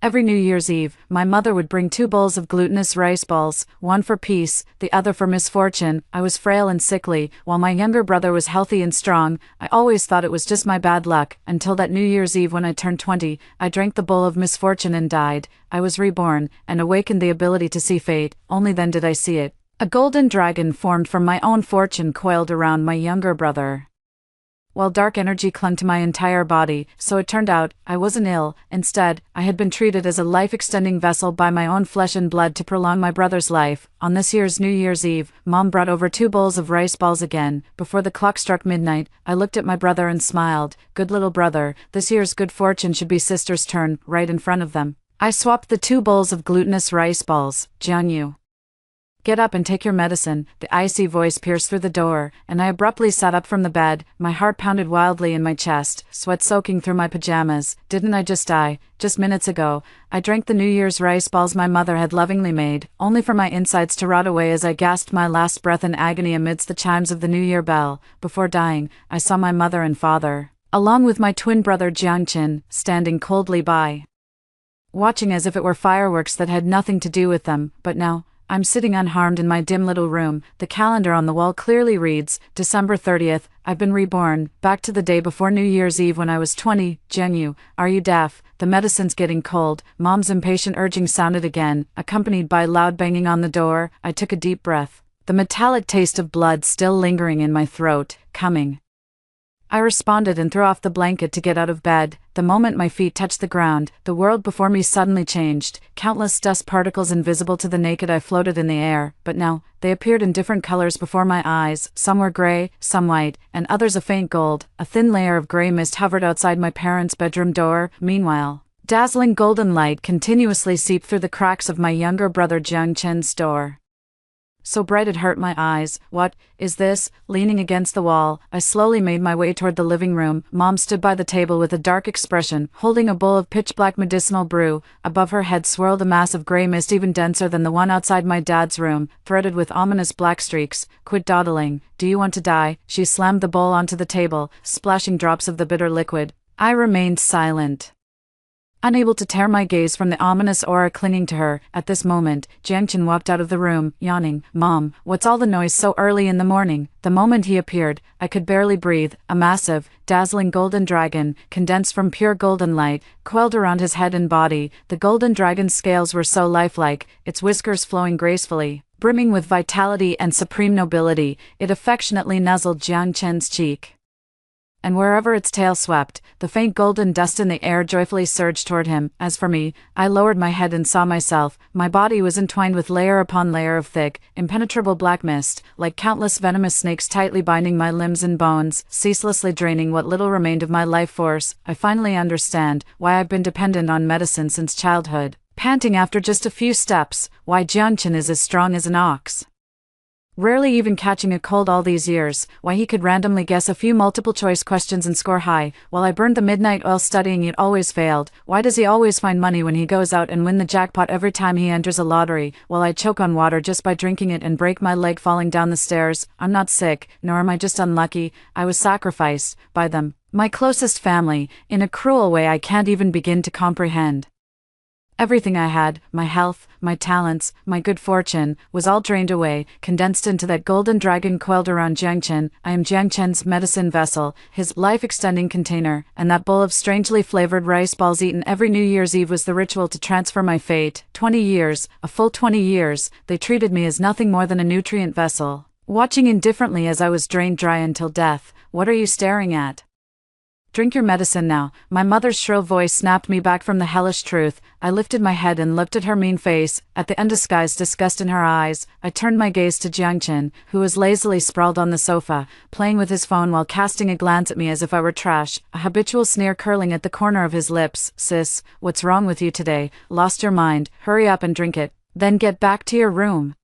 Every New Year's Eve, my mother would bring 2 bowls of glutinous rice balls, one for peace, the other for misfortune. I was frail and sickly, while my younger brother was healthy and strong. I always thought it was just my bad luck, until that New Year's Eve when I turned 20, I drank the bowl of misfortune and died. I was reborn, and awakened the ability to see fate. Only then did I see it. A golden dragon formed from my own fortune coiled around my younger brother, while dark energy clung to my entire body. So it turned out, I wasn't ill. Instead, I had been treated as a life-extending vessel by my own flesh and blood to prolong my brother's life. On this year's New Year's Eve, Mom brought over 2 bowls of rice balls again. Before the clock struck midnight, I looked at my brother and smiled. Good little brother, this year's good fortune should be sister's turn, right in front of them. I swapped the 2 bowls of glutinous rice balls. Jiangyu, get up and take your medicine. The icy voice pierced through the door, and I abruptly sat up from the bed. My heart pounded wildly in my chest, sweat soaking through my pajamas. Didn't I just die? Just minutes ago, I drank the New Year's rice balls my mother had lovingly made, only for my insides to rot away as I gasped my last breath in agony amidst the chimes of the New Year bell. Before dying, I saw my mother and father, along with my twin brother Jiangqin, standing coldly by, watching as if it were fireworks that had nothing to do with them. But now, I'm sitting unharmed in my dim little room. The calendar on the wall clearly reads, December 30th, I've been reborn, back to the day before New Year's Eve when I was 20. Jiangyu, are you deaf? The medicine's getting cold. Mom's impatient urging sounded again, accompanied by loud banging on the door. I took a deep breath, the metallic taste of blood still lingering in my throat. Coming, I responded and threw off the blanket to get out of bed. The moment my feet touched the ground, the world before me suddenly changed. Countless dust particles invisible to the naked eye floated in the air, but now, they appeared in different colors before my eyes. Some were gray, some white, and others a faint gold. A thin layer of gray mist hovered outside my parents' bedroom door. Meanwhile, dazzling golden light continuously seeped through the cracks of my younger brother Jiangchen's door, so bright it hurt my eyes. What is this? Leaning against the wall, I slowly made my way toward the living room. Mom stood by the table with a dark expression, holding a bowl of pitch-black medicinal brew. Above her head swirled a mass of gray mist even denser than the one outside my dad's room, threaded with ominous black streaks. Quit dawdling. Do you want to die? She slammed the bowl onto the table, splashing drops of the bitter liquid. I remained silent, unable to tear my gaze from the ominous aura clinging to her. At this moment, Jiangqin walked out of the room, yawning. Mom, what's all the noise so early in the morning? The moment he appeared, I could barely breathe. A massive, dazzling golden dragon, condensed from pure golden light, coiled around his head and body. The golden dragon's scales were so lifelike, its whiskers flowing gracefully, brimming with vitality and supreme nobility. It affectionately nuzzled Jiangqin's cheek, and wherever its tail swept, the faint golden dust in the air joyfully surged toward him. As for me, I lowered my head and saw myself. My body was entwined with layer upon layer of thick, impenetrable black mist, like countless venomous snakes tightly binding my limbs and bones, ceaselessly draining what little remained of my life force. I finally understand why I've been dependent on medicine since childhood, panting after just a few steps, why Jiangqin is as strong as an ox, rarely even catching a cold all these years, why he could randomly guess a few multiple-choice questions and score high. While I burned the midnight oil studying, it always failed. Why does he always find money when he goes out and win the jackpot every time he enters a lottery, while I choke on water just by drinking it and break my leg falling down the stairs? I'm not sick, nor am I just unlucky. I was sacrificed by them, my closest family, in a cruel way I can't even begin to comprehend. Everything I had, my health, my talents, my good fortune, was all drained away, condensed into that golden dragon coiled around Jiangqin. I am Jiangqin's medicine vessel, his life-extending container, and that bowl of strangely flavored rice balls eaten every New Year's Eve was the ritual to transfer my fate. 20 years, a full 20 years, they treated me as nothing more than a nutrient vessel, watching indifferently as I was drained dry until death. What are you staring at? Drink your medicine now. My mother's shrill voice snapped me back from the hellish truth. I lifted my head and looked at her mean face, at the undisguised disgust in her eyes. I turned my gaze to Jiangqin, who was lazily sprawled on the sofa, playing with his phone while casting a glance at me as if I were trash, a habitual sneer curling at the corner of his lips. Sis, what's wrong with you today? Lost your mind? Hurry up and drink it, then get back to your room.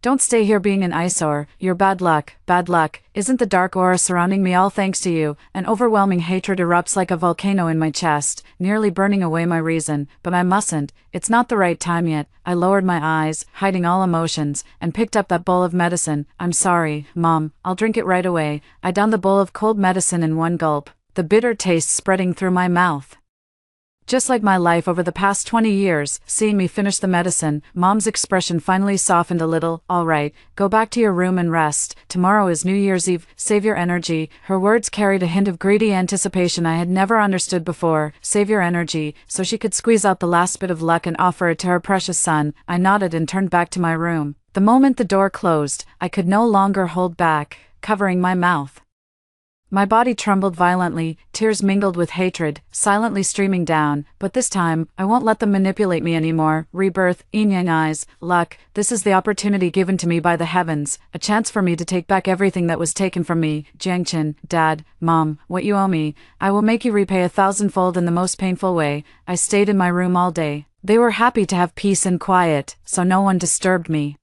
Don't stay here being an eyesore. You're bad luck. Bad luck. Isn't the dark aura surrounding me all thanks to you? An overwhelming hatred erupts like a volcano in my chest, nearly burning away my reason. But I mustn't. It's not the right time yet. I lowered my eyes, hiding all emotions, and picked up that bowl of medicine. I'm sorry, Mom. I'll drink it right away. I downed the bowl of cold medicine in one gulp, the bitter taste spreading through my mouth. Just like my life over the past 20 years, seeing me finish the medicine, Mom's expression finally softened a little. All right, go back to your room and rest. Tomorrow is New Year's Eve. Save your energy. Her words carried a hint of greedy anticipation I had never understood before. Save your energy, so she could squeeze out the last bit of luck and offer it to her precious son. I nodded and turned back to my room. The moment the door closed, I could no longer hold back, covering my mouth. My body trembled violently, tears mingled with hatred, silently streaming down, but this time, I won't let them manipulate me anymore. Rebirth, yin-yang eyes, luck, this is the opportunity given to me by the heavens, a chance for me to take back everything that was taken from me. Jiangchen, Dad, Mom, what you owe me, I will make you repay 1,000-fold in the most painful way. I stayed in my room all day. They were happy to have peace and quiet, so no one disturbed me.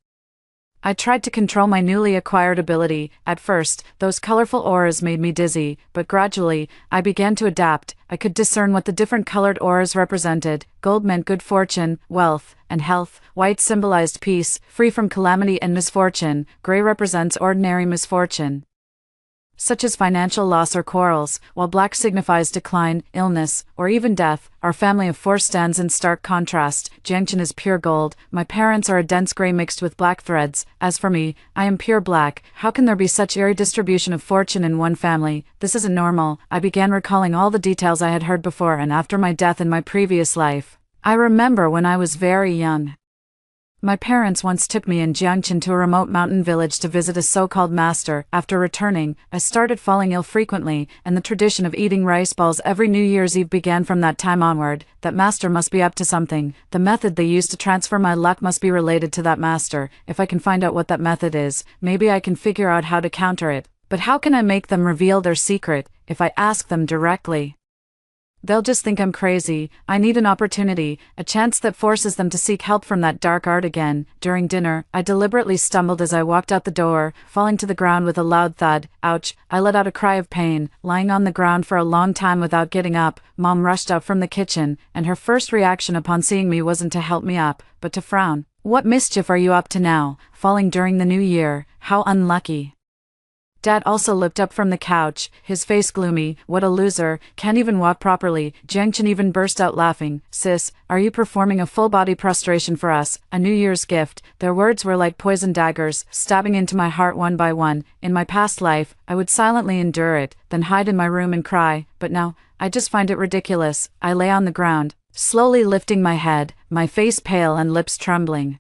I tried to control my newly acquired ability. At first, those colorful auras made me dizzy, but gradually, I began to adapt. I could discern what the different colored auras represented. Gold meant good fortune, wealth, and health. White symbolized peace, free from calamity and misfortune. Gray represents ordinary misfortune, such as financial loss or quarrels, while black signifies decline, illness, or even death. Our family of four stands in stark contrast. Jiangchen is pure gold. My parents are a dense gray mixed with black threads. As for me, I am pure black. How can there be such eerie distribution of fortune in one family? This isn't normal. I began recalling all the details I had heard before and after my death in my previous life. I remember when I was very young. My parents once took me and Jiangchen to a remote mountain village to visit a so-called master. After returning, I started falling ill frequently, and the tradition of eating rice balls every New Year's Eve began from that time onward. That master must be up to something. The method they used to transfer my luck must be related to that master. If I can find out what that method is, maybe I can figure out how to counter it. But how can I make them reveal their secret, if I ask them directly? They'll just think I'm crazy. I need an opportunity, a chance that forces them to seek help from that dark art again. During dinner, I deliberately stumbled as I walked out the door, falling to the ground with a loud thud. Ouch! I let out a cry of pain, lying on the ground for a long time without getting up. Mom rushed out from the kitchen, and her first reaction upon seeing me wasn't to help me up, but to frown. What mischief are you up to now? Falling during the new year? How unlucky. Dad also looked up from the couch, his face gloomy. What a loser, can't even walk properly. Jiangchen even burst out laughing. Sis, are you performing a full-body prostration for us, a New Year's gift? Their words were like poison daggers, stabbing into my heart one by one. In my past life, I would silently endure it, then hide in my room and cry, but now, I just find it ridiculous. I lay on the ground, slowly lifting my head, my face pale and lips trembling,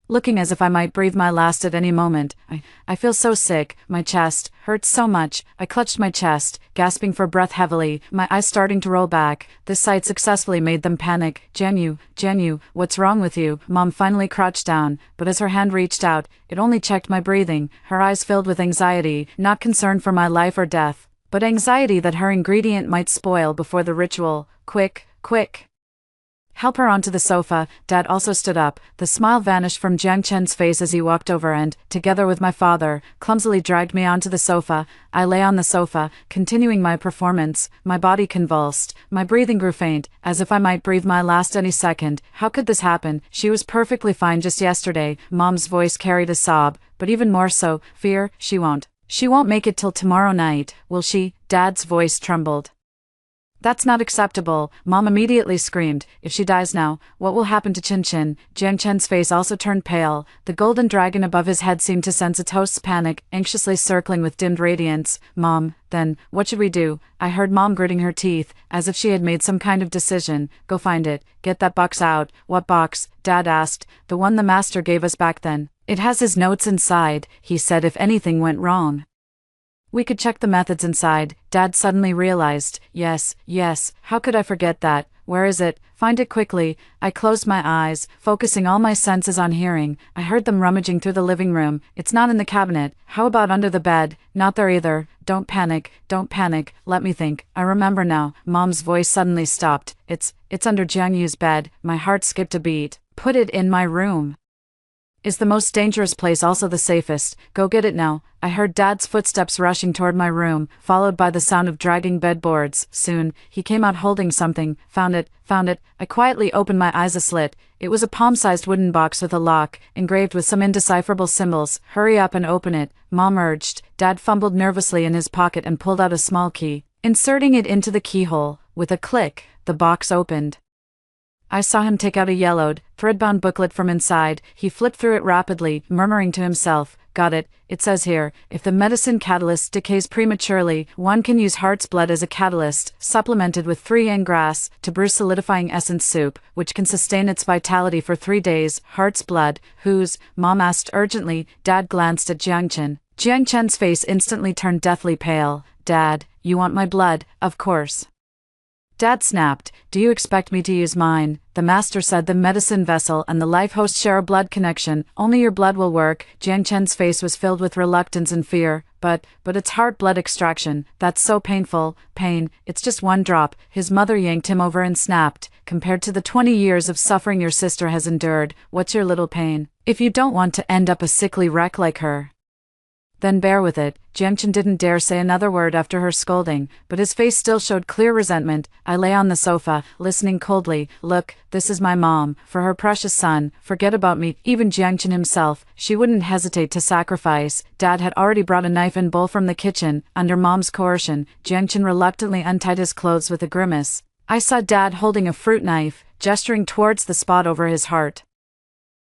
looking as if I might breathe my last at any moment. I feel so sick, my chest hurts so much. I clutched my chest, gasping for breath heavily, my eyes starting to roll back. This sight successfully made them panic. Jianyu, what's wrong with you? Mom finally crouched down, but as her hand reached out, it only checked my breathing. Her eyes filled with anxiety, not concern for my life or death, but anxiety that her ingredient might spoil before the ritual. Quick! Help her onto the sofa. Dad also stood up. The smile vanished from Jiangchen's face as he walked over and, together with my father, clumsily dragged me onto the sofa. I lay on the sofa, continuing my performance. My body convulsed. My breathing grew faint, as if I might breathe my last any second. How could this happen? She was perfectly fine just yesterday. Mom's voice carried a sob, but even more so, fear. She won't make it till tomorrow night, will she? Dad's voice trembled. That's not acceptable, Mom immediately screamed. If she dies now, what will happen to Chin? Jiangchen's face also turned pale. The golden dragon above his head seemed to sense its host's panic, anxiously circling with dimmed radiance. Mom, then, what should we do? I heard Mom gritting her teeth, as if she had made some kind of decision. Go find it. Get that box out. What box? Dad asked. The one the master gave us back then. It has his notes inside, he said, if anything went wrong. We could check the methods inside. Dad suddenly realized. Yes, how could I forget that? Where is it? Find it quickly. I closed my eyes, focusing all my senses on hearing. I heard them rummaging through the living room. It's not in the cabinet. How about under the bed? Not there either. Don't panic. Let me think. I remember now. Mom's voice suddenly stopped. It's under Jiangyu's bed. My heart skipped a beat. Put it in my room. Is the most dangerous place also the safest? Go get it now. I heard Dad's footsteps rushing toward my room, followed by the sound of dragging bedboards. Soon, he came out holding something. Found it. I quietly opened my eyes a slit. It was a palm-sized wooden box with a lock, engraved with some indecipherable symbols. Hurry up and open it, Mom urged. Dad fumbled nervously in his pocket and pulled out a small key. Inserting it into the keyhole, With a click, the box opened. I saw him take out a yellowed, thread-bound booklet from inside. He flipped through it rapidly, murmuring to himself, "Got it. It says here, if the medicine catalyst decays prematurely, one can use heart's blood as a catalyst, supplemented with 3 yang grass, to brew solidifying essence soup, which can sustain its vitality for 3 days. Heart's blood, whose?" Mom asked urgently. Dad glanced at Jiangchen. Jiangchen's face instantly turned deathly pale. "Dad, you want my blood, of course." Dad snapped, "Do you expect me to use mine?" The master said the medicine vessel and the life host share a blood connection. Only your blood will work. Jiangchen's face was filled with reluctance and fear. But it's heart blood extraction. That's so painful. Pain, it's just 1 drop. His mother yanked him over and snapped, "Compared to the 20 years of suffering your sister has endured, what's your little pain? If you don't want to end up a sickly wreck like her, then bear with it." Jiangchen didn't dare say another word after her scolding, but his face still showed clear resentment. I lay on the sofa, listening coldly. "Look, this is my mom. For her precious son, forget about me." Even Jiangchen himself, she wouldn't hesitate to sacrifice. Dad had already brought a knife and bowl from the kitchen. Under Mom's coercion, Jiangchen reluctantly untied his clothes with a grimace. I saw Dad holding a fruit knife, gesturing towards the spot over his heart.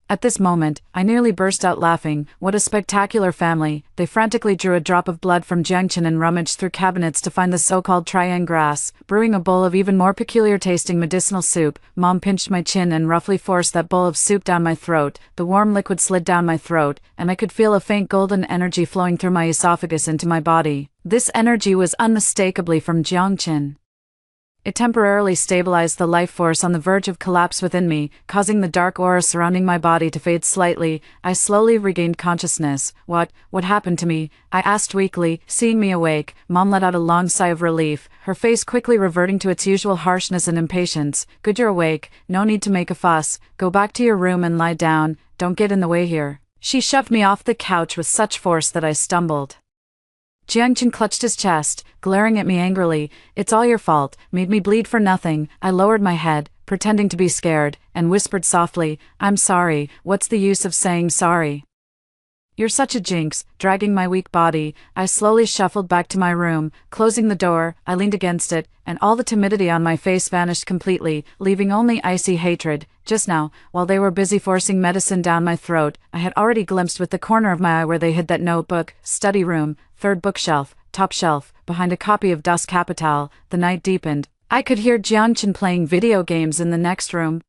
At this moment, I nearly burst out laughing. What a spectacular family. They frantically drew a drop of blood from Jiangchen and rummaged through cabinets to find the so-called triang grass, brewing a bowl of even more peculiar-tasting medicinal soup. Mom pinched my chin and roughly forced that bowl of soup down my throat. The warm liquid slid down my throat, and I could feel a faint golden energy flowing through my esophagus into my body. This energy was unmistakably from Jiangchen. It temporarily stabilized the life force on the verge of collapse within me, causing the dark aura surrounding my body to fade slightly. I slowly regained consciousness. What happened to me?" I asked weakly, seeing me awake. Mom let out a long sigh of relief, her face quickly reverting to its usual harshness and impatience. "Good, you're awake. No need to make a fuss. Go back to your room and lie down. Don't get in the way here." She shoved me off the couch with such force that I stumbled. Jiangchen clutched his chest, glaring at me angrily. "It's all your fault, made me bleed for nothing." I lowered my head, pretending to be scared, and whispered softly, "I'm sorry. What's the use of saying sorry? You're such a jinx." Dragging my weak body, I slowly shuffled back to my room. Closing the door, I leaned against it, and all the timidity on my face vanished completely, leaving only icy hatred. Just now, while they were busy forcing medicine down my throat, I had already glimpsed with the corner of my eye where they hid that notebook. Study room, 3rd bookshelf, top shelf, behind a copy of Das Kapital. The night deepened. I could hear Jiangchen playing video games in the next room,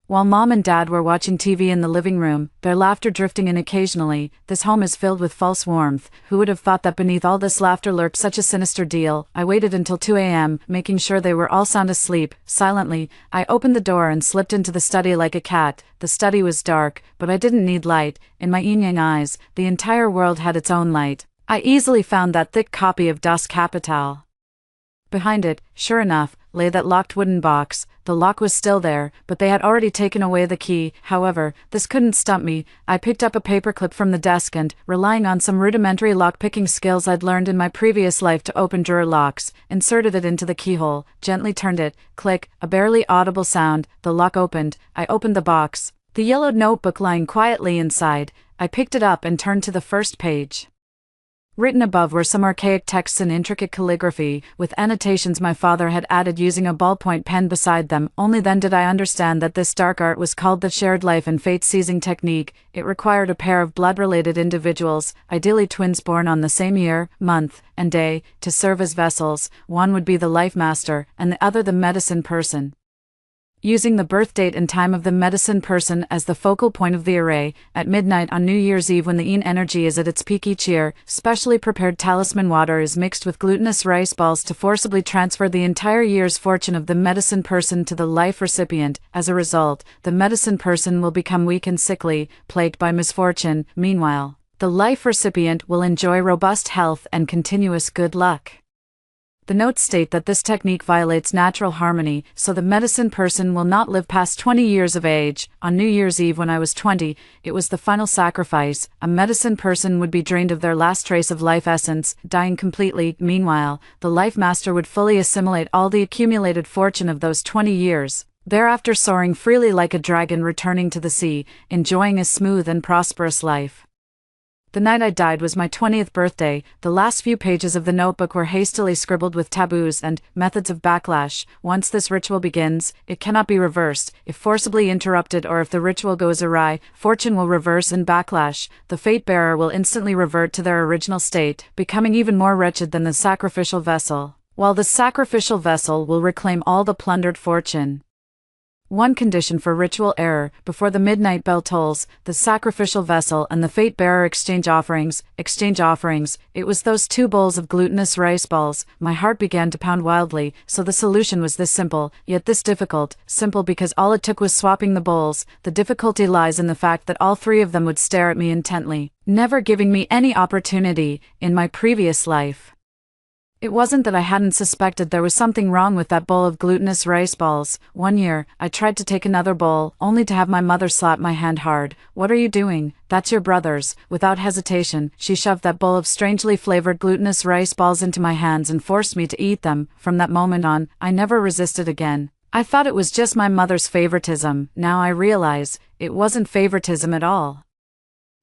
while Mom and Dad were watching TV in the living room, their laughter drifting in occasionally. This home is filled with false warmth. Who would have thought that beneath all this laughter lurked such a sinister deal? I waited until 2 a.m., making sure they were all sound asleep. Silently, I opened the door and slipped into the study like a cat. The study was dark, but I didn't need light. In my yin-yang eyes, the entire world had its own light. I easily found that thick copy of Das Kapital. Behind it, sure enough, lay that locked wooden box. The lock was still there, but they had already taken away the key. However, this couldn't stump me. I picked up a paperclip from the desk and, relying on some rudimentary lock-picking skills I'd learned in my previous life to open drawer locks, inserted it into the keyhole, gently turned it. Click, a barely audible sound. The lock opened. I opened the box. The yellowed notebook lying quietly inside. I picked it up and turned to the first page. Written above were some archaic texts in intricate calligraphy, with annotations my father had added using a ballpoint pen beside them. Only then did I understand that this dark art was called the shared life and fate-seizing technique. It required a pair of blood-related individuals, ideally twins born on the same year, month, and day, to serve as vessels. One would be the life master, and the other the medicine person. Using the birth date and time of the medicine person as the focal point of the array, at midnight on New Year's Eve when the yin energy is at its peak each year, specially prepared talisman water is mixed with glutinous rice balls to forcibly transfer the entire year's fortune of the medicine person to the life recipient. As a result, the medicine person will become weak and sickly, plagued by misfortune. Meanwhile, the life recipient will enjoy robust health and continuous good luck. The notes state that this technique violates natural harmony, so the medicine person will not live past 20 years of age. On New Year's Eve when I was 20, it was the final sacrifice. A medicine person would be drained of their last trace of life essence, dying completely. Meanwhile, the life master would fully assimilate all the accumulated fortune of those 20 years, thereafter soaring freely like a dragon returning to the sea, enjoying a smooth and prosperous life. The night I died was my 20th birthday. The last few pages of the notebook were hastily scribbled with taboos and methods of backlash. Once this ritual begins, it cannot be reversed. If forcibly interrupted or if the ritual goes awry, fortune will reverse in backlash. The fate bearer will instantly revert to their original state, becoming even more wretched than the sacrificial vessel, while the sacrificial vessel will reclaim all the plundered fortune. One condition for ritual error: before the midnight bell tolls, the sacrificial vessel and the fate bearer exchange offerings. It was those 2 bowls of glutinous rice balls. My heart began to pound wildly. So the solution was this simple, yet this difficult. Simple because all it took was swapping the bowls. The difficulty lies in the fact that all 3 of them would stare at me intently, never giving me any opportunity. In my previous life, it wasn't that I hadn't suspected there was something wrong with that bowl of glutinous rice balls. One year, I tried to take another bowl, only to have my mother slap my hand hard. "What are you doing? That's your brother's." Without hesitation, she shoved that bowl of strangely flavored glutinous rice balls into my hands and forced me to eat them. From that moment on, I never resisted again. I thought it was just my mother's favoritism. Now I realize, it wasn't favoritism at all.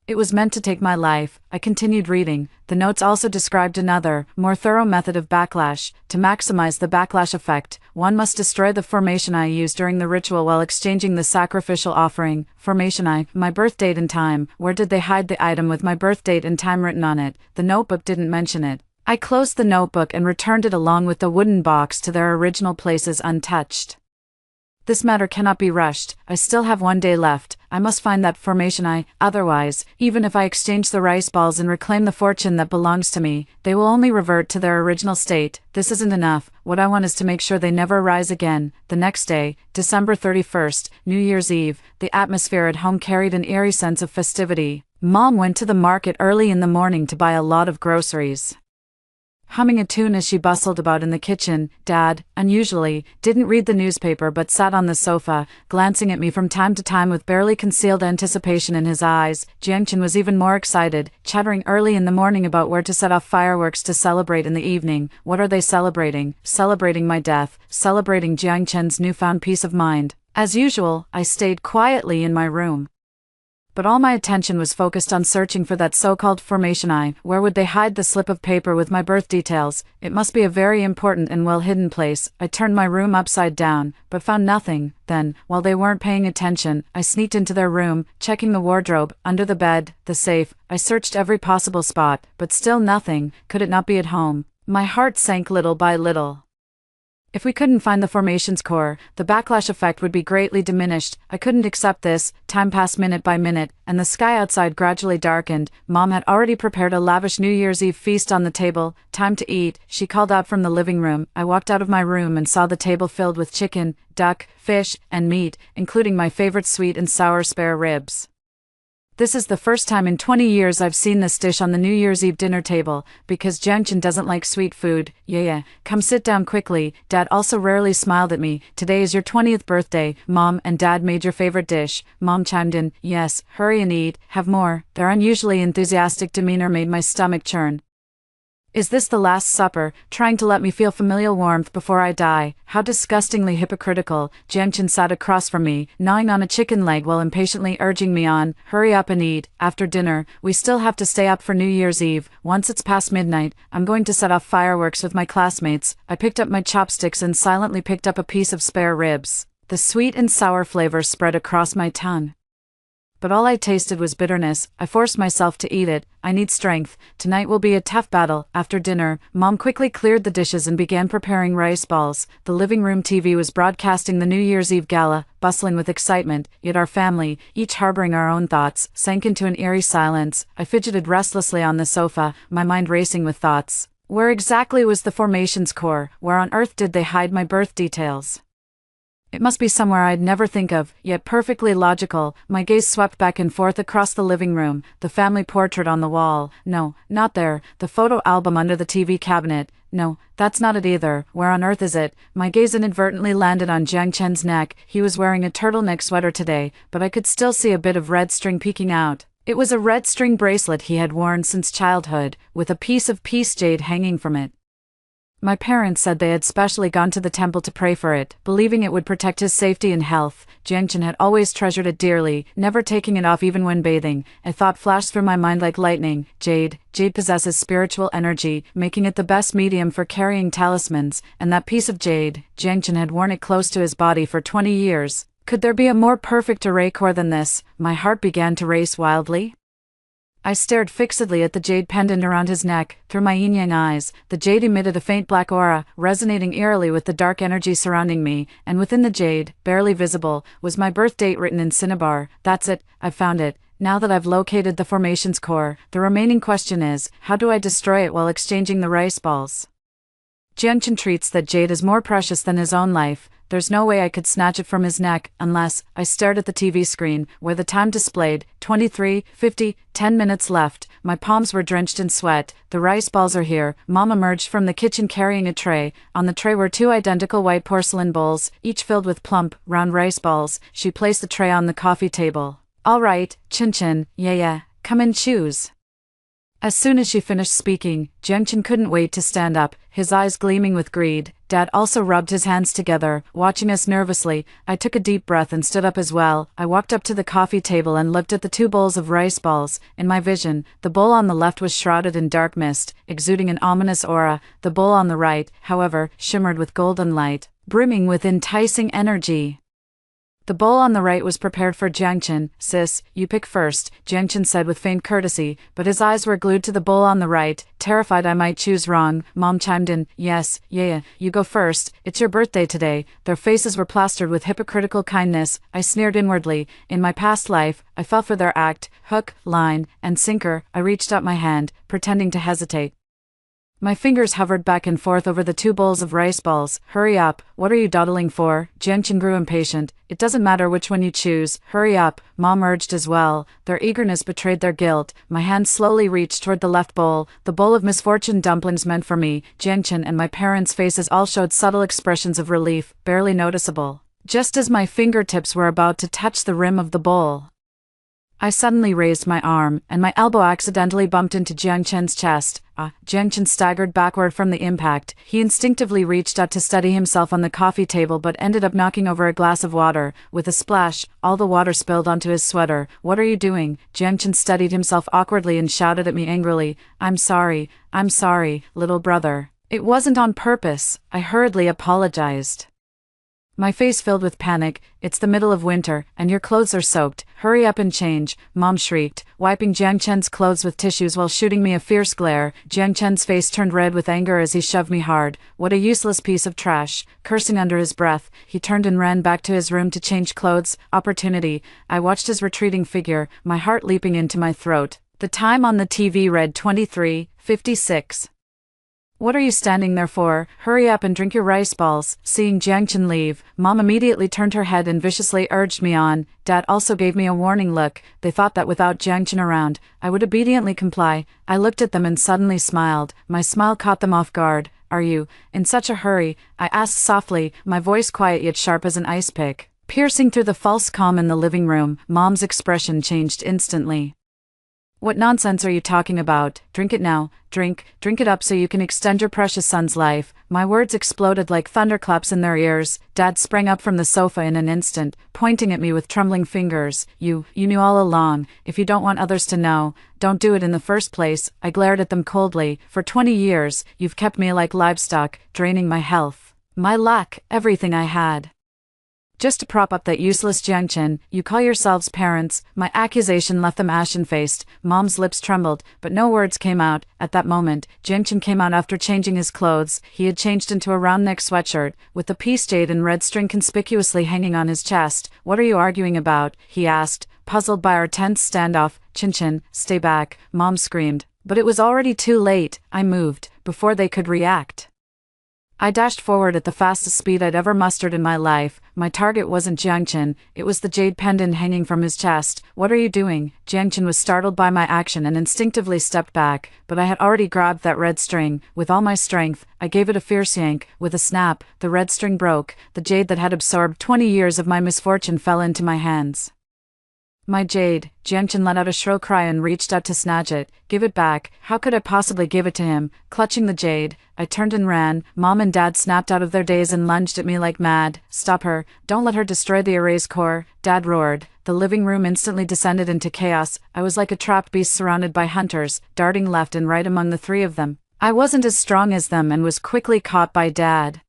It was meant to take my life. I continued reading. The notes also described another, more thorough method of backlash. To maximize the backlash effect, one must destroy the formation I used during the ritual while exchanging the sacrificial offering. Formation I, my birth date and time. Where did they hide the item with my birth date and time written on it? The notebook didn't mention it. I closed the notebook and returned it along with the wooden box to their original places untouched. This matter cannot be rushed. I still have 1 day left. I must find that formation I, otherwise, even if I exchange the rice balls and reclaim the fortune that belongs to me, they will only revert to their original state. This isn't enough. What I want is to make sure they never rise again. The next day, December 31st, New Year's Eve, the atmosphere at home carried an eerie sense of festivity. Mom went to the market early in the morning to buy a lot of groceries, humming a tune as she bustled about in the kitchen. Dad, unusually, didn't read the newspaper but sat on the sofa, glancing at me from time to time with barely concealed anticipation in his eyes. Jiangchen was even more excited, chattering early in the morning about where to set off fireworks to celebrate in the evening. What are they celebrating? Celebrating my death, celebrating Jiangchen's newfound peace of mind. As usual, I stayed quietly in my room, but all my attention was focused on searching for that so-called formation I. Where would they hide the slip of paper with my birth details? It must be a very important and well-hidden place. I turned my room upside down, but found nothing. Then, while they weren't paying attention, I sneaked into their room, checking the wardrobe, under the bed, the safe. I searched every possible spot, but still nothing. Could it not be at home? My heart sank little by little. If we couldn't find the formation's core, the backlash effect would be greatly diminished. I couldn't accept this. Time passed minute by minute, and the sky outside gradually darkened. Mom had already prepared a lavish New Year's Eve feast on the table. "Time to eat," she called out from the living room. I walked out of my room and saw the table filled with chicken, duck, fish, and meat, including my favorite sweet and sour spare ribs. This is the first time in 20 years I've seen this dish on the New Year's Eve dinner table, because Jiangchen doesn't like sweet food. Yeah, come sit down quickly. Dad also rarely smiled at me. "Today is your 20th birthday. Mom and Dad made your favorite dish." Mom chimed in, "Yes, hurry and eat. Have more." Their unusually enthusiastic demeanor made my stomach churn. Is this the Last Supper, trying to let me feel familial warmth before I die? How disgustingly hypocritical. Jiangchen sat across from me, gnawing on a chicken leg while impatiently urging me on. "Hurry up and eat. After dinner, we still have to stay up for New Year's Eve. Once it's past midnight, I'm going to set off fireworks with my classmates." I picked up my chopsticks and silently picked up a piece of spare ribs. The sweet and sour flavor spread across my tongue, but all I tasted was bitterness. I forced myself to eat it. I need strength. Tonight will be a tough battle. After dinner, Mom quickly cleared the dishes and began preparing rice balls. The living room TV was broadcasting the New Year's Eve gala, bustling with excitement. Yet our family, each harboring our own thoughts, sank into an eerie silence. I fidgeted restlessly on the sofa, my mind racing with thoughts. Where exactly was the formation's core? Where on earth did they hide my birth details? It must be somewhere I'd never think of, yet perfectly logical. My gaze swept back and forth across the living room. The family portrait on the wall. No, not there. The photo album under the TV cabinet. No, that's not it either. Where on earth is it? My gaze inadvertently landed on Jiang Chen's neck. He was wearing a turtleneck sweater today, but I could still see a bit of red string peeking out. It was a red string bracelet he had worn since childhood, with a piece of peace jade hanging from it. My parents said they had specially gone to the temple to pray for it, believing it would protect his safety and health. Jiangchen had always treasured it dearly, never taking it off even when bathing. A thought flashed through my mind like lightning. Jade possesses spiritual energy, making it the best medium for carrying talismans, and that piece of jade, Jiangchen had worn it close to his body for 20 years. Could there be a more perfect array core than this? My heart began to race wildly. I stared fixedly at the jade pendant around his neck. Through my yin-yang eyes, the jade emitted a faint black aura, resonating eerily with the dark energy surrounding me, and within the jade, barely visible, was my birth date written in cinnabar. That's it, I've found it. Now that I've located the formation's core, the remaining question is, how do I destroy it while exchanging the rice balls? Jiangchen treats that jade as more precious than his own life. There's no way I could snatch it from his neck, unless I stared at the TV screen, where the time displayed, 23:50, 10 minutes left. My palms were drenched in sweat. The rice balls are here. Mom emerged from the kitchen carrying a tray. On the tray were 2 identical white porcelain bowls, each filled with plump, round rice balls. She placed the tray on the coffee table. All right, Chin, yeah, come and choose. As soon as she finished speaking, Jiangchen couldn't wait to stand up, his eyes gleaming with greed. Dad also rubbed his hands together, watching us nervously. I took a deep breath and stood up as well. I walked up to the coffee table and looked at the 2 bowls of rice balls. In my vision, the bowl on the left was shrouded in dark mist, exuding an ominous aura. The bowl on the right, however, shimmered with golden light, brimming with enticing energy. The bowl on the right was prepared for Jiangchen. Sis, you pick first, Jiangchen said with faint courtesy, but his eyes were glued to the bowl on the right, terrified I might choose wrong. Mom chimed in, yes, yeah, you go first, it's your birthday today. Their faces were plastered with hypocritical kindness. I sneered inwardly. In my past life, I fell for their act, hook, line, and sinker. I reached out my hand, pretending to hesitate. My fingers hovered back and forth over the 2 bowls of rice balls. Hurry up, what are you dawdling for? Jiangchen grew impatient. It doesn't matter which one you choose. Hurry up, Mom urged as well. Their eagerness betrayed their guilt. My hand slowly reached toward the left bowl, the bowl of misfortune dumplings meant for me. Jiangchen and my parents' faces all showed subtle expressions of relief, barely noticeable. Just as my fingertips were about to touch the rim of the bowl, I suddenly raised my arm, and my elbow accidentally bumped into Jiangchen's chest. Jiangchen staggered backward from the impact. He instinctively reached out to steady himself on the coffee table but ended up knocking over a glass of water. With a splash, all the water spilled onto his sweater. What are you doing? Jiangchen steadied himself awkwardly and shouted at me angrily. I'm sorry, little brother. It wasn't on purpose, I hurriedly apologized. My face filled with panic. It's the middle of winter, and your clothes are soaked. Hurry up and change, Mom shrieked, wiping Jiangchen's clothes with tissues while shooting me a fierce glare. Jiangchen's face turned red with anger as he shoved me hard. What a useless piece of trash. Cursing under his breath, he turned and ran back to his room to change clothes. Opportunity. I watched his retreating figure, my heart leaping into my throat. The time on the TV read 23:56. What are you standing there for? Hurry up and drink your rice balls. Seeing Jiangchen leave, Mom immediately turned her head and viciously urged me on. Dad also gave me a warning look. They thought that without Jiangchen around, I would obediently comply. I looked at them and suddenly smiled. My smile caught them off guard. Are you in such a hurry? I asked softly, my voice quiet yet sharp as an ice pick. Piercing through the false calm in the living room, Mom's expression changed instantly. What nonsense are you talking about? Drink it now. Drink it up so you can extend your precious son's life. My words exploded like thunderclaps in their ears. Dad sprang up from the sofa in an instant, pointing at me with trembling fingers. You knew all along. If you don't want others to know, don't do it in the first place. I glared at them coldly. For 20 years, you've kept me like livestock, draining my health, my luck, everything I had. Just to prop up that useless Jiangchen, you call yourselves parents. My accusation left them ashen-faced. Mom's lips trembled, but no words came out. At that moment, Jiangchen came out after changing his clothes. He had changed into a round-neck sweatshirt, with the piece jade and red string conspicuously hanging on his chest. What are you arguing about? He asked, puzzled by our tense standoff. Chin, stay back, Mom screamed. But it was already too late. I moved, before they could react. I dashed forward at the fastest speed I'd ever mustered in my life. My target wasn't Jiangchen, it was the jade pendant hanging from his chest. What are you doing? Jiangchen was startled by my action and instinctively stepped back, but I had already grabbed that red string. With all my strength, I gave it a fierce yank. With a snap, the red string broke. The jade that had absorbed 20 years of my misfortune fell into my hands. My jade. Jiangchen let out a shrill cry and reached out to snatch it. Give it back. How could I possibly give it to him? Clutching the jade, I turned and ran. Mom and Dad snapped out of their daze and lunged at me like mad. Stop her. Don't let her destroy the erase core. Dad roared. The living room instantly descended into chaos. I was like a trapped beast surrounded by hunters, darting left and right among the three of them. I wasn't as strong as them and was quickly caught by Dad,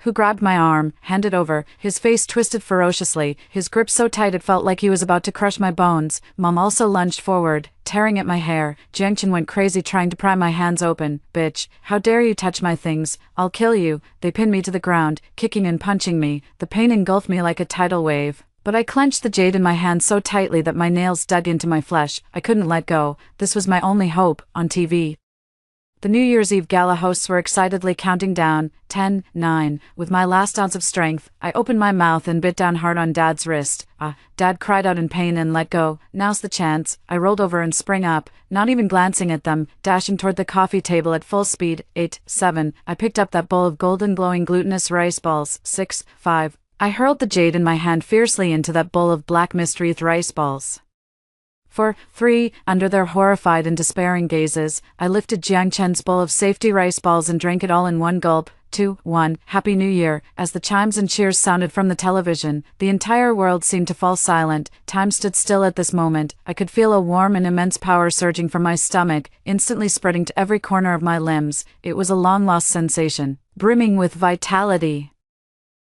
who grabbed my arm, handed over, his face twisted ferociously, his grip so tight it felt like he was about to crush my bones. Mom also lunged forward, tearing at my hair. Jiangchen went crazy trying to pry my hands open. Bitch, how dare you touch my things? I'll kill you. They pinned me to the ground, kicking and punching me. The pain engulfed me like a tidal wave. But I clenched the jade in my hand so tightly that my nails dug into my flesh. I couldn't let go. This was my only hope. On TV, the New Year's Eve gala hosts were excitedly counting down. 10, 9. With my last ounce of strength, I opened my mouth and bit down hard on Dad's wrist. Dad cried out in pain and let go. Now's the chance. I rolled over and sprang up, not even glancing at them, dashing toward the coffee table at full speed. 8, 7. I picked up that bowl of golden glowing glutinous rice balls. 6, 5. I hurled the jade in my hand fiercely into that bowl of black mist-wreathed rice balls. 4, 3. Under their horrified and despairing gazes, I lifted Jiangchen's bowl of safety rice balls and drank it all in one gulp. 2, 1. Happy New Year. As the chimes and cheers sounded from the television, the entire world seemed to fall silent. Time stood still at this moment. I could feel a warm and immense power surging from my stomach, instantly spreading to every corner of my limbs. It was a long-lost sensation, brimming with vitality.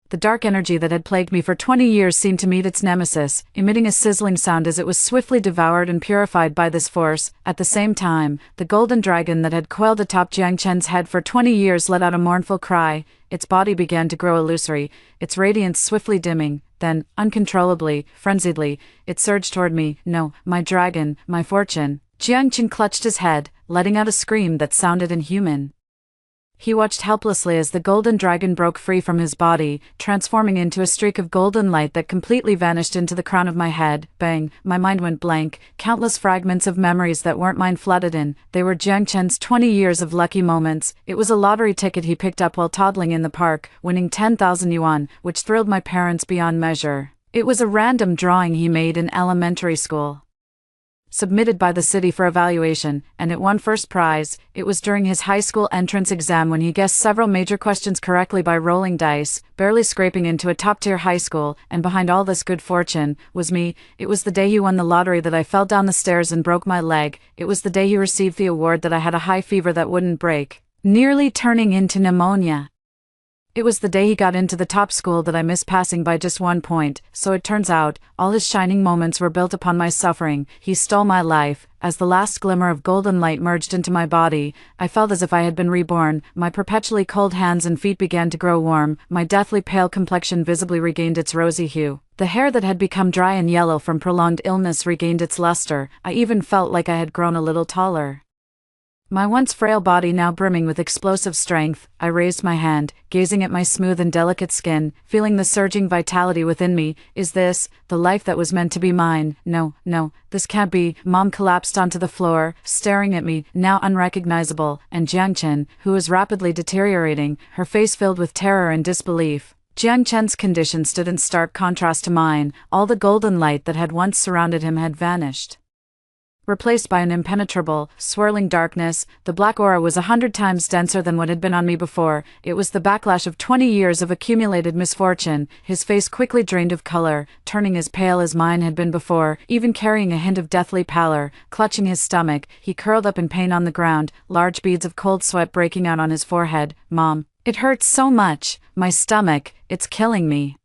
The dark energy that had plagued me for 20 years seemed to meet its nemesis, emitting a sizzling sound as it was swiftly devoured and purified by this force. At the same time, the golden dragon that had coiled atop Jiangchen's head for 20 years let out a mournful cry. Its body began to grow illusory, its radiance swiftly dimming. Then, uncontrollably, frenziedly, it surged toward me. No, my dragon, my fortune. Jiangchen clutched his head, letting out a scream that sounded inhuman. He watched helplessly as the golden dragon broke free from his body, transforming into a streak of golden light that completely vanished into the crown of my head. Bang! My mind went blank. Countless fragments of memories that weren't mine flooded in. They were Jiangchen's 20 years of lucky moments. It was a lottery ticket he picked up while toddling in the park, winning 10,000 yuan, which thrilled my parents beyond measure. It was a random drawing he made in elementary school, submitted by the city for evaluation, and it won first prize. It was during his high school entrance exam when he guessed several major questions correctly by rolling dice, barely scraping into a top-tier high school, and behind all this good fortune was me. It was the day he won the lottery that I fell down the stairs and broke my leg. It was the day he received the award that I had a high fever that wouldn't break, nearly turning into pneumonia. It was the day he got into the top school that I missed passing by just 1 point. So it turns out, all his shining moments were built upon my suffering. He stole my life. As the last glimmer of golden light merged into my body, I felt as if I had been reborn. My perpetually cold hands and feet began to grow warm. My deathly pale complexion visibly regained its rosy hue. The hair that had become dry and yellow from prolonged illness regained its luster. I even felt like I had grown a little taller. My once frail body now brimming with explosive strength, I raised my hand, gazing at my smooth and delicate skin, feeling the surging vitality within me. Is this the life that was meant to be mine? No, this can't be. Mom collapsed onto the floor, staring at me, now unrecognizable, and Jiangchen, who was rapidly deteriorating, her face filled with terror and disbelief. Jiangchen's condition stood in stark contrast to mine. All the golden light that had once surrounded him had vanished, replaced by an impenetrable, swirling darkness. The black aura was 100 times denser than what had been on me before. It was the backlash of 20 years of accumulated misfortune. His face quickly drained of color, turning as pale as mine had been before, even carrying a hint of deathly pallor. Clutching his stomach, he curled up in pain on the ground, large beads of cold sweat breaking out on his forehead. Mom, it hurts so much. My stomach, it's killing me.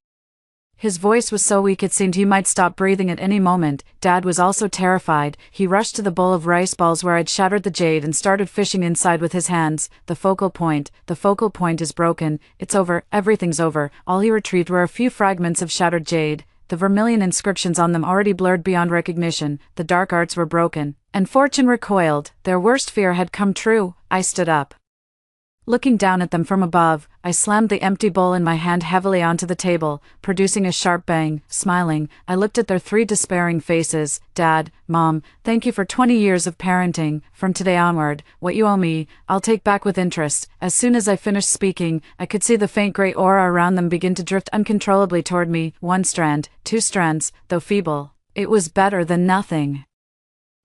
His voice was so weak it seemed he might stop breathing at any moment. Dad was also terrified. He rushed to the bowl of rice balls where I'd shattered the jade and started fishing inside with his hands. The focal point is broken. It's over. Everything's over. All he retrieved were a few fragments of shattered jade. The vermilion inscriptions on them already blurred beyond recognition. The dark arts were broken, and fortune recoiled. Their worst fear had come true. I stood up. Looking down at them from above, I slammed the empty bowl in my hand heavily onto the table, producing a sharp bang. Smiling, I looked at their 3 despairing faces. Dad, Mom, thank you for 20 years of parenting. From today onward, what you owe me, I'll take back with interest. As soon as I finished speaking, I could see the faint gray aura around them begin to drift uncontrollably toward me. 1 strand, 2 strands, though feeble, It was better than nothing.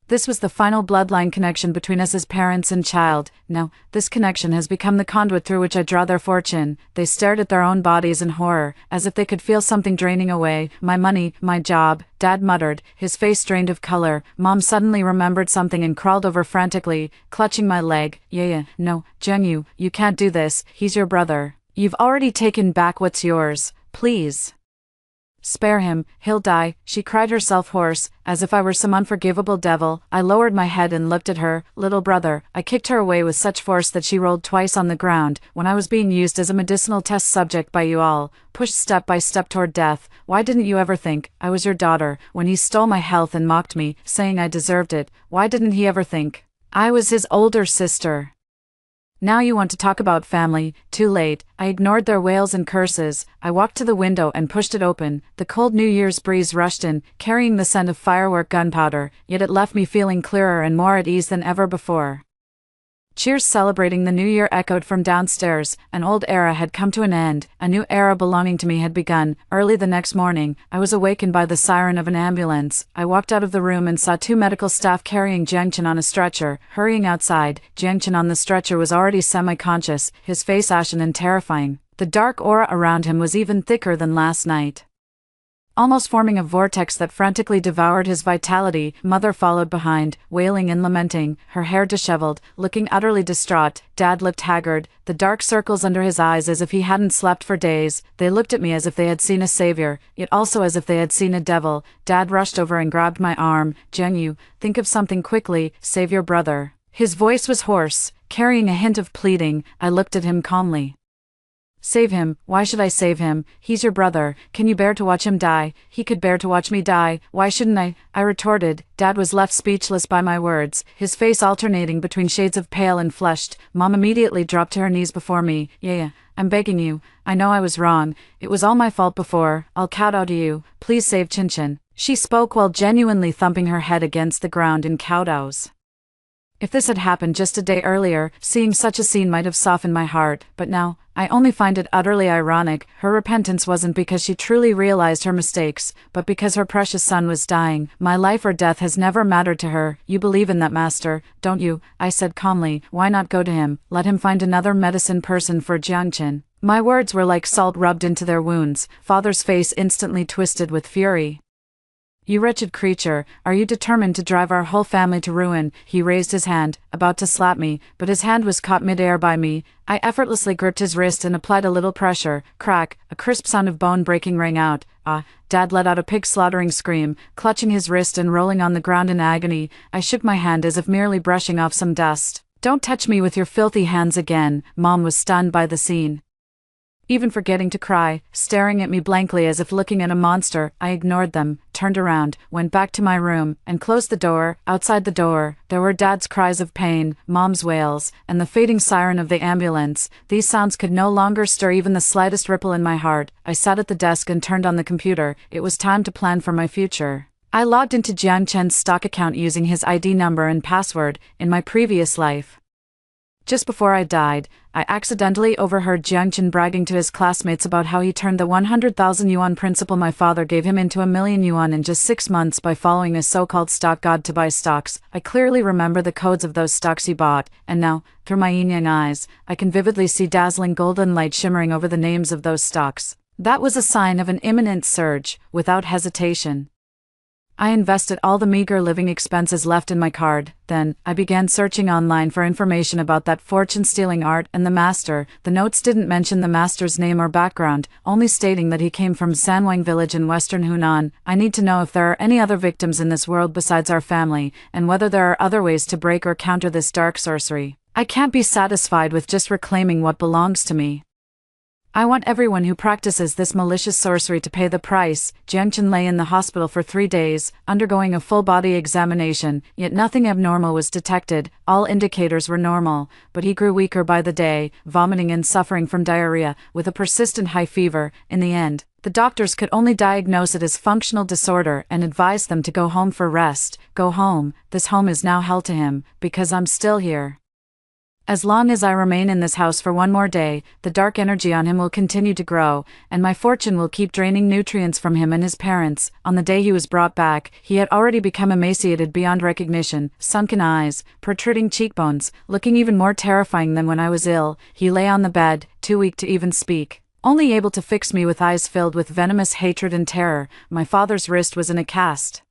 This was the final bloodline connection between us as parents and child. Now, this connection has become the conduit through which I draw their fortune. They stared at their own bodies in horror, as if they could feel something draining away. My money, my job, Dad muttered, his face drained of color. Mom suddenly remembered something and crawled over frantically, clutching my leg. Yeah, no, Jung, you can't do this. He's your brother. You've already taken back what's yours. Please. Spare him, he'll die, she cried herself hoarse, as if I were some unforgivable devil. I lowered my head and looked at her. Little brother. I kicked her away with such force that she rolled twice on the ground. When I was being used as a medicinal test subject by you all, pushed step by step toward death, why didn't you ever think I was your daughter? When he stole my health and mocked me, saying I deserved it, why didn't he ever think I was his older sister? Now you want to talk about family. Too late. I ignored their wails and curses. I walked to the window and pushed it open. The cold New Year's breeze rushed in, carrying the scent of firework gunpowder, yet it left me feeling clearer and more at ease than ever before. Cheers celebrating the new year echoed from downstairs. An old era had come to an end. A new era belonging to me had begun. Early the next morning, I was awakened by the siren of an ambulance. I walked out of the room and saw two medical staff carrying Jiangchen on a stretcher. Hurrying outside, Jiangchen on the stretcher was already semi-conscious, his face ashen and terrifying. The dark aura around him was even thicker than last night, almost forming a vortex that frantically devoured his vitality. Mother followed behind, wailing and lamenting, her hair disheveled, looking utterly distraught. Dad looked haggard, the dark circles under his eyes as if he hadn't slept for days. They looked at me as if they had seen a savior, yet also as if they had seen a devil. Dad rushed over and grabbed my arm. Jung, think of something quickly, save your brother. His voice was hoarse, carrying a hint of pleading. I looked at him calmly. Save him. Why should I save him? He's your brother. Can you bear to watch him die? He could bear to watch me die. Why shouldn't I retorted. Dad was left speechless by my words, his face alternating between shades of pale and flushed. Mom immediately dropped to her knees before me. Yeah, I'm begging you. I know I was wrong. It was all my fault before. I'll kowtow to you. Please save Chinchin. She spoke while genuinely thumping her head against the ground in kowtows. If this had happened just a day earlier, seeing such a scene might have softened my heart, but now, I only find it utterly ironic. Her repentance wasn't because she truly realized her mistakes, but because her precious son was dying. My life or death has never mattered to her. You believe in that, Master, don't you? I said calmly. Why not go to him? Let him find another medicine person for Jiangchen. My words were like salt rubbed into their wounds. Father's face instantly twisted with fury. You wretched creature, are you determined to drive our whole family to ruin? He raised his hand, about to slap me, but his hand was caught mid-air by me. I effortlessly gripped his wrist and applied a little pressure. Crack, a crisp sound of bone breaking rang out. Dad let out a pig-slaughtering scream, clutching his wrist and rolling on the ground in agony. I shook my hand as if merely brushing off some dust. Don't touch me with your filthy hands again. Mom was stunned by the scene. Even forgetting to cry, staring at me blankly as if looking at a monster, I ignored them, turned around, went back to my room, and closed the door. Outside the door, there were Dad's cries of pain, Mom's wails, and the fading siren of the ambulance. These sounds could no longer stir even the slightest ripple in my heart. I sat at the desk and turned on the computer. It was time to plan for my future. I logged into Jiangchen's stock account using his ID number and password in my previous life. Just before I died, I accidentally overheard Jiangchen bragging to his classmates about how he turned the 100,000 yuan principal my father gave him into 1,000,000 yuan in just 6 months by following a so-called stock god to buy stocks. I clearly remember the codes of those stocks he bought, and now, through my yin-yang eyes, I can vividly see dazzling golden light shimmering over the names of those stocks. That was a sign of an imminent surge, without hesitation. I invested all the meager living expenses left in my card. Then, I began searching online for information about that fortune-stealing art and the master. The notes didn't mention the master's name or background, only stating that he came from Sanwang village in western Hunan. I need to know if there are any other victims in this world besides our family, and whether there are other ways to break or counter this dark sorcery. I can't be satisfied with just reclaiming what belongs to me. I want everyone who practices this malicious sorcery to pay the price. Jiangchen lay in the hospital for 3 days, undergoing a full-body examination, yet nothing abnormal was detected. All indicators were normal, but he grew weaker by the day, vomiting and suffering from diarrhea, with a persistent high fever. In the end, the doctors could only diagnose it as functional disorder and advise them to go home for rest. Go home. This home is now hell to him, because I'm still here. As long as I remain in this house for one more day, the dark energy on him will continue to grow, and my fortune will keep draining nutrients from him and his parents. On the day he was brought back, he had already become emaciated beyond recognition, sunken eyes, protruding cheekbones, looking even more terrifying than when I was ill. He lay on the bed, too weak to even speak, only able to fix me with eyes filled with venomous hatred and terror. My father's wrist was in a cast